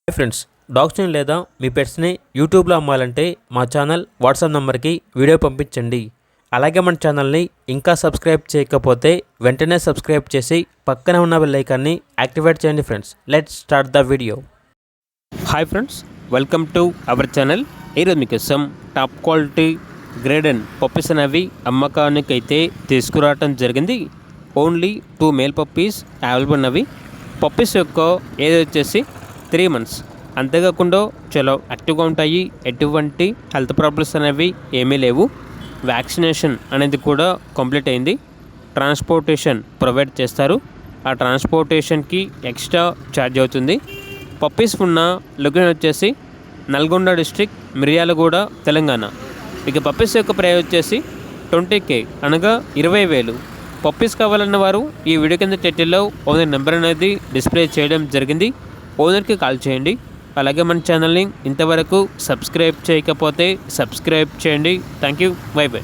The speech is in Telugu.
హాయ్ ఫ్రెండ్స్, డాగ్స్ని లేదా మీ పెట్స్ని యూట్యూబ్లో అమ్మాలంటే మా ఛానల్ వాట్సాప్ నెంబర్కి వీడియో పంపించండి. అలాగే మన ఛానల్ని ఇంకా సబ్స్క్రైబ్ చేయకపోతే వెంటనే సబ్స్క్రైబ్ చేసి పక్కనే ఉన్న బెల్ ఐకాన్ని యాక్టివేట్ చేయండి. Friends, let's start the video. Hi friends, welcome to our channel. ఈరోజు మీకోసం top quality grade and puppies అనేవి అమ్మకానికి అయితే తీసుకురావటం జరిగింది. ఓన్లీ 2 మేల్ పప్పీస్ అవైలబుల్ ఉన్నవి. పప్పీస్ యొక్క ఏజ్ వచ్చేసి 3 months. అంతేకాకుండా చాలా యాక్టివ్గా ఉంటాయి. ఎటువంటి హెల్త్ ప్రాబ్లమ్స్ అనేవి ఏమీ లేవు. వ్యాక్సినేషన్ అనేది కూడా కంప్లీట్ అయింది. ట్రాన్స్పోర్టేషన్ ప్రొవైడ్ చేస్తారు. ఆ ట్రాన్స్పోర్టేషన్కి ఎక్స్ట్రా ఛార్జ్ అవుతుంది. పప్పీస్ ఉన్న లొకేషన్ వచ్చేసి నల్గొండ డిస్ట్రిక్ట్, మిర్యాలగూడ, తెలంగాణ. ఇక పప్పీస్ యొక్క ప్రైస్ వచ్చేసి 20K, అనగా 20,000. పప్పీస్ కావాలన్న వారు ఈ వీడియో కింద టైటిల్లో ఓనర్ నెంబర్ అనేది డిస్ప్లే చేయడం జరిగింది. ఓనర్కి కాల్ చేయండి. అలాగే మన ఛానల్ని ఇంతవరకు సబ్స్క్రైబ్ చేయకపోతే సబ్స్క్రైబ్ చేయండి. Thank you. By by.